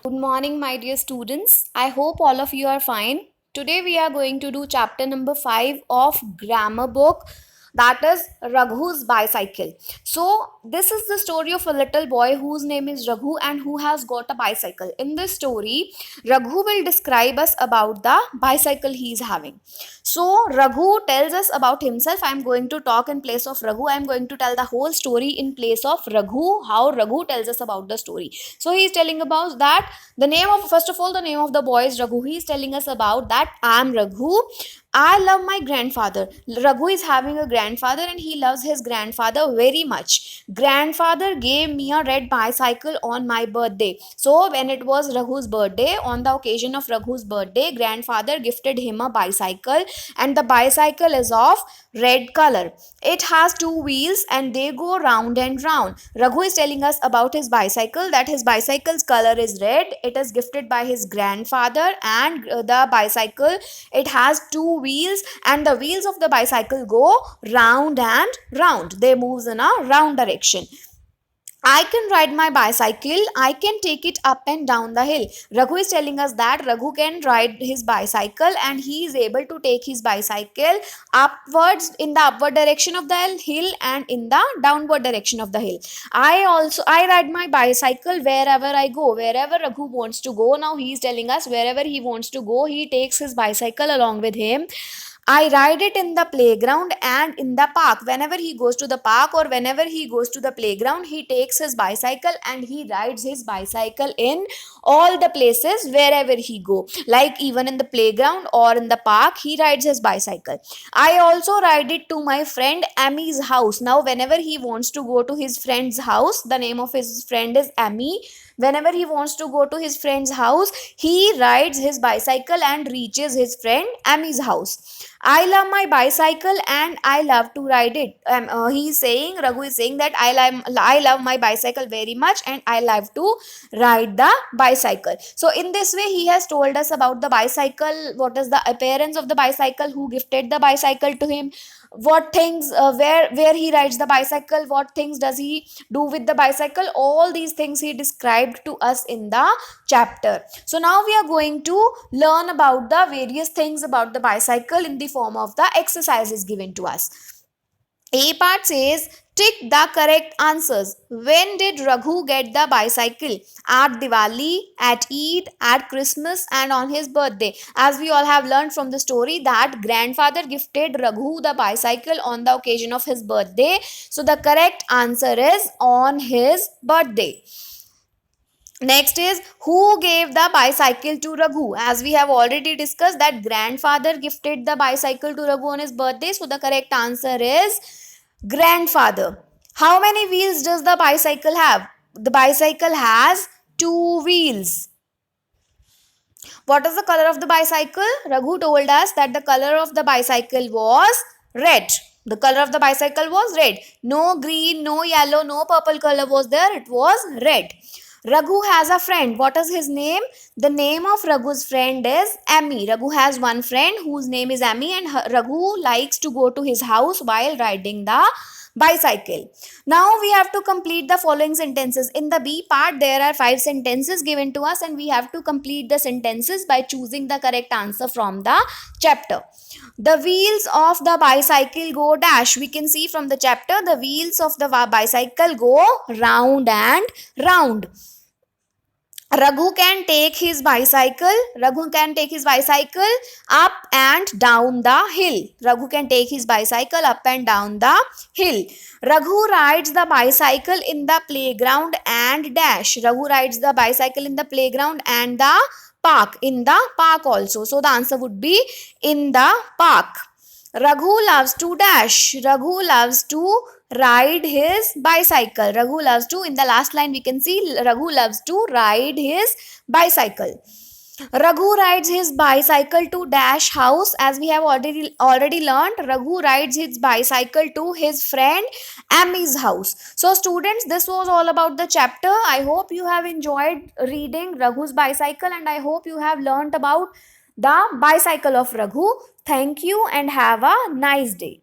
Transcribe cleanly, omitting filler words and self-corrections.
Good morning, my dear students. I hope all of you are fine. Today we are going to do chapter number 5 of grammar book, that is Raghu's bicycle. So, this is the story of a little boy whose name is Raghu and who has got a bicycle. In this story, Raghu will describe us about the bicycle he is having. So, Raghu tells us about himself. I am going to talk in place of Raghu. I am going to tell the whole story in place of Raghu, how Raghu tells us about the story. So, he is telling about that the name of, first of all, the name of the boy is Raghu. He is telling us about that I am Raghu. I love my grandfather. Raghu is having a grandfather and he loves his grandfather very much. Grandfather gave me a red bicycle on my birthday. So when it was Raghu's birthday, on the occasion of Raghu's birthday, grandfather gifted him a bicycle, and the bicycle is of red color. It has two wheels and they go round and round. Raghu is telling us about his bicycle, that his bicycle's color is red. It is gifted by his grandfather, and the bicycle, it has two wheels, and the wheels of the bicycle go round and round. They move in a round direction. I can ride my bicycle. I can take it up and down the hill. Raghu is telling us that Raghu can ride his bicycle and he is able to take his bicycle upwards, in the upward direction of the hill and in the downward direction of the hill. I ride my bicycle wherever I go, wherever Raghu wants to go. Now he is telling us wherever he wants to go, he takes his bicycle along with him. I ride it in the playground and in the park. Whenever he goes to the park or whenever he goes to the playground, he takes his bicycle and he rides his bicycle in all the places wherever he go. Like even in the playground or in the park, he rides his bicycle. I also ride it to my friend Amy's house. Now whenever he wants to go to his friend's house, the name of his friend is Amy. Whenever he wants to go to his friend's house, he rides his bicycle and reaches his friend Amy's house. I love my bicycle and I love to ride it. He's saying, Raghu is saying that I love my bicycle very much and I love to ride the bicycle. So in this way, he has told us about the bicycle, what is the appearance of the bicycle, who gifted the bicycle to him, what things, where he rides the bicycle, what things does he do with the bicycle. All these things he described to us in the chapter. So now we are going to learn about the various things about the bicycle in the form of the exercises given to us. A part says, tick the correct answers. When did Raghu get the bicycle? At Diwali, at Eid, at Christmas, and on his birthday. As we all have learned from the story that grandfather gifted Raghu the bicycle on the occasion of his birthday. So the correct answer is on his birthday. Next is, who gave the bicycle to Raghu? As we have already discussed that grandfather gifted the bicycle to Raghu on his birthday. So the correct answer is grandfather. How many wheels does the bicycle have? The bicycle has two wheels. What is the color of the bicycle? Raghu told us that the color of the bicycle was red. The color of the bicycle was red. No green, no yellow, no purple color was there. It was red. Raghu has a friend. What is his name? The name of Raghu's friend is Amy. Raghu has one friend whose name is Amy, and Raghu likes to go to his house while riding the bicycle. Now we have to complete the following sentences. In the B part, there are 5 sentences given to us and we have to complete the sentences by choosing the correct answer from the chapter. The wheels of the bicycle go dash. We can see from the chapter, the wheels of the bicycle go round and round. Raghu can take his bicycle. Raghu can take his bicycle up and down the hill. Raghu can take his bicycle up and down the hill. Raghu rides the bicycle in the playground and dash. Raghu rides the bicycle in the playground and the park. In the park also. So the answer would be in the park. Raghu loves to dash. Raghu loves to ride his bicycle. Raghu loves to, in the last line we can see Raghu loves to ride his bicycle. Raghu rides his bicycle to dash house. As we have already learned, Raghu rides his bicycle to his friend Amy's house. So students, this was all about the chapter. I hope you have enjoyed reading Raghu's bicycle and I hope you have learnt about the bicycle of Raghu. Thank you and have a nice day.